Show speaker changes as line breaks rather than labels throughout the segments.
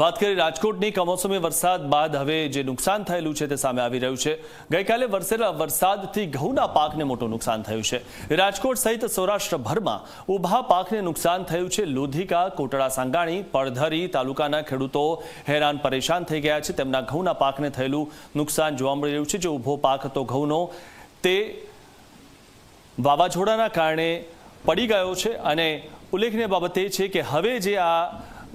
વાત કરી રાજકોટની કમોસમી વરસાદ બાદ હવે જે નુકસાન થયેલું છે તે સામે આવી રહ્યું છે। ગઈકાલે વરસેલા વરસાદથી ઘઉંના પાકને મોટું નુકસાન થયું છે। રાજકોટ સહિત સૌરાષ્ટ્રભરમાં ઊભા પાકને નુકસાન થયું છે। લોધિકા, કોટડા સાંગાણી, પડધરી તાલુકાના ખેડૂતો હેરાન પરેશાન થઈ ગયા છે। તેમના ઘઉંના પાકને થયેલું નુકસાન જોવા મળી રહ્યું છે। જે ઊભો પાક હતો ઘઉંનો તે વાવાઝોડાના કારણે પડી ગયો છે અને ઉલ્લેખનીય બાબત એ છે કે હવે જે આ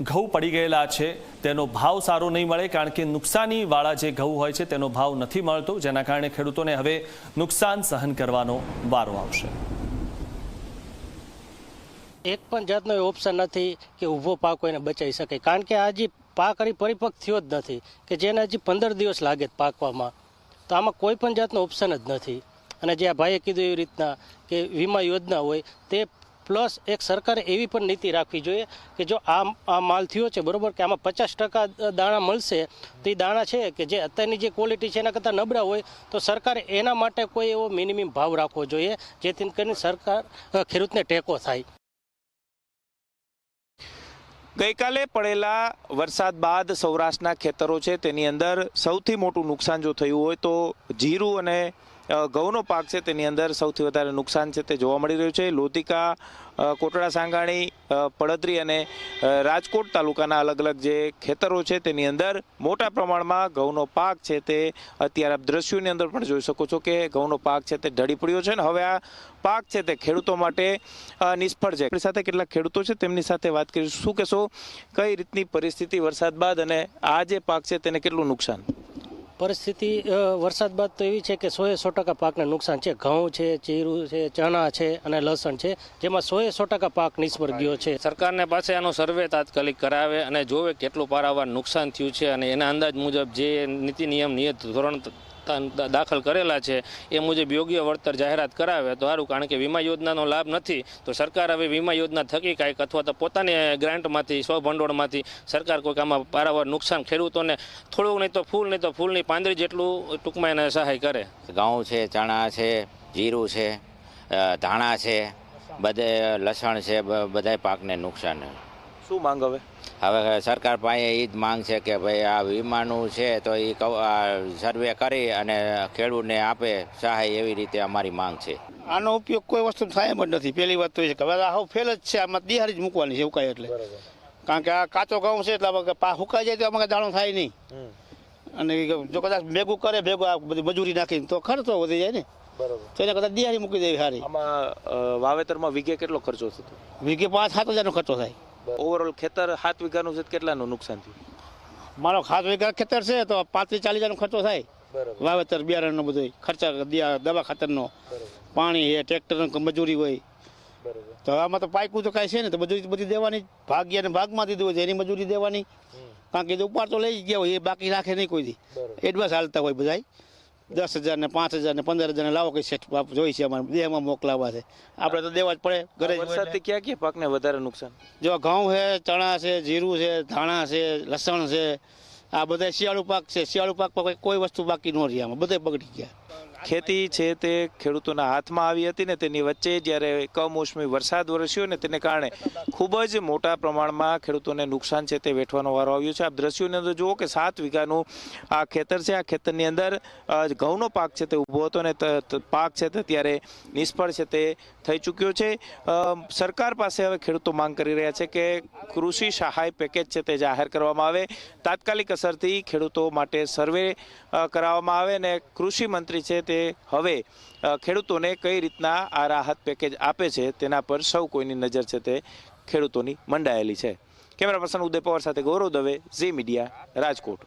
ઘઉં પડી ગયેલા છે તેનો ભાવ સારો નહીં મળે, કારણ કે નુકસાનીવાળા જે ઘઉં હોય છે તેનો ભાવ નથી મળતો, જેના કારણે ખેડૂતોને હવે નુકસાન સહન કરવાનો વારો આવશે।
એક પણ જાતનો ઓપ્શન નથી કે ઊભો પાક કોઈને બચાવી શકે, કારણ કે આ જે પાક હજી પરિપક્વ થયો જ નથી કે જેને હજી 15 દિવસ લાગે પાકવામાં, તો આમાં કોઈ પણ જાતનો ઓપ્શન જ નથી। અને જે આ ભાઈએ કીધું એવી રીતના કે વીમા યોજના હોય તે પ્લસ એક સરકારે એવી પણ નીતિ રાખવી જોઈએ કે જો આ માલ થયો છે બરોબર, કે આમાં 50% દાણા મળશે, તો એ દાણા છે કે જે અત્યારની જે ક્વોલિટી છે એના કરતાં નબળા હોય તો સરકારે એના માટે કોઈ એવો મિનિમમ ભાવ રાખવો જોઈએ જેથી કરીને સરકાર ખેડૂતને ટેકો થાય।
ગઈકાલે પડેલા વરસાદ બાદ સૌરાષ્ટ્રના ખેતરો છે તેની અંદર સૌથી મોટું નુકસાન જો થયું હોય તો જીરું અને ઘઉંનો પાક છે તેની અંદર સૌથી વધારે નુકસાન છે તે જોવા મળી રહ્યું છે। લોધિકા, કોટડા સાંગાણી, પડધરી અને રાજકોટ તાલુકાના અલગ અલગ જે ખેતરો છે તેની અંદર મોટા પ્રમાણમાં ઘઉંનો પાક છે તે અત્યારે આપ દ્રશ્યોની અંદર પણ જોઈ શકો છો કે ઘઉંનો પાક છે તે ઢળી પડ્યો છે અને હવે આ પાક છે તે ખેડૂતો માટે નિષ્ફળ છે। આપણી સાથે કેટલાક ખેડૂતો છે તેમની સાથે વાત કરીશું। શું કહેશો, કઈ રીતની પરિસ્થિતિ વરસાદ બાદ અને આ જે પાક છે તેને કેટલું નુકસાન?
પરિસ્થિતિ વરસાદ બાદ તો એવી છે કે 100% પાકને નુકસાન છે। ઘઉં છે, જીરું છે, ચણા છે અને લસણ છે, જેમાં 100% પાક નિષ્ફળ ગયો છે।
સરકારને પાસે આનો સર્વે તાત્કાલિક કરાવે અને જોવે કેટલું પારાવાર નુકસાન થયું છે અને એના અંદાજ મુજબ જે નીતિ નિયમ નિયત ધોરણ દાખલ કરેલા છે એ મુજબ યોગ્ય વળતર જાહેરાત કરાવે તો સારું, કારણ કે વીમા યોજનાનો લાભ નથી તો સરકાર હવે વીમા યોજના થકી કાંઈક અથવા તો પોતાની ગ્રાન્ટમાંથી સ્વભંડોળમાંથી સરકાર કોઈક આમાં પારાવાર નુકસાન ખેડૂતોને થોડુંક નહીં તો ફૂલની પાંદડી જેટલું ટૂંકમાં એને સહાય કરે।
ઘઉં છે, ચણા છે, જીરું છે, ધાણા છે, બધે લસણ છે, બધા પાકને નુકસાન।
શું માંગ
હવે સરકાર પાસે એ જ માંગ છે કે ભાઈ આ વીમાનું છે તો એ સર્વે કરી અને ખેડૂતને આપે સહાય, એવી રીતે અમારી માંગ છે।
આનો ઉપયોગ કોઈ વસ્તુ થાય એમ જ નથી। પહેલી વાત તો એ છે કે હવે આ ફેલ જ છે, આમાં દિહારી જ મૂકવાની છે ઉકાય એટલે, કારણ કે આ કાચો ઘઉં છે એટલે પા હુકાઈ જાય તો આમાં દાણો થાય નહીં અને જો કદાચ ભેગું કરે આ બધી મજૂરી નાખીને તો ખર્ચો વધી જાય ને, તો એને કદાચ દિહારી મૂકી દેવી સારી।
આમાં વાવેતરમાં વીઘે કેટલો ખર્ચો થતો?
વીઘે 5-7 હજારનો ખર્ચો થાય।
ઓવરઓલ ખેતર 7 વીઘાનું છે કેટલાનું નુકસાન થયું?
મારો 7 વીઘા ખેતર છે તો 35-40 હજારનો ખર્ચો થાય। વાવેતર, બિયારણનો બધો ખર્ચા, દવા ખાતરનો, પાણી છે, ટ્રેક્ટરનો મજૂરી હોય, તો આમાં તો પાયકું તો કાંઈ છે ને તો બધી દેવાની, ભાગ્યાને ભાગમાં દીધું હોય એની મજૂરી દેવાની, કારણ કે ઉપાડ તો લઈ ગયા હોય એ બાકી રાખે નહીં કોઈ દી, એડવાન્સ હાલતા હોય બધા 10,000 ને 5,000 ને 15,000 લાવો કઈ સેટ જોઈ છે અમારે દેહમાં મોકલાવા છે, આપણે તો દેવા જ પડે ઘરે।
વરસાદથી ક્યાં પાકને વધારે નુકસાન?
જો ઘઉં છે, ચણા છે, જીરું છે, ધાણા છે, લસણ છે, આ બધા શિયાળુ પાક છે। શિયાળુ પાક પર કોઈ વસ્તુ બાકી ન રહી, આમાં બધે બગડી ગયા।
ખેતી છે તે ખેડૂતોના હાથમાં આવી હતી ને તેની વચ્ચે જ્યારે કમોસમી વરસાદ વરસ્યો ને તેને કારણે ખૂબ જ મોટા પ્રમાણમાં ખેડૂતોને નુકસાન છે તે વેઠવાનો વારો આવ્યો છે। આપ દ્રશ્યોની અંદર જુઓ કે 7 વીઘાનું આ ખેતર છે, આ ખેતરની અંદર ઘઉંનો પાક છે તે ઊભો હતો ને પાક છે તે ત્યારે નિષ્ફળ છે તે થઈ ચૂક્યો છે। સરકાર પાસે હવે ખેડૂતો માંગ કરી રહ્યા છે કે કૃષિ સહાય પેકેજ છે તે જાહેર કરવામાં આવે, તાત્કાલિક અસરથી ખેડૂતો માટે સર્વે કરાવવામાં આવે ને કૃષિ મંત્રી છે તે હવે ખેડૂતોને કઈ રીતના આ રાહત પેકેજ આપે છે તેના પર સૌ કોઈની નજર છે તે ખેડૂતોની મંડાયેલી છે। કેમેરા પર્સન ઉદય પવાર સાથે ગૌરવ દવે, ઝી મીડિયા, રાજકોટ।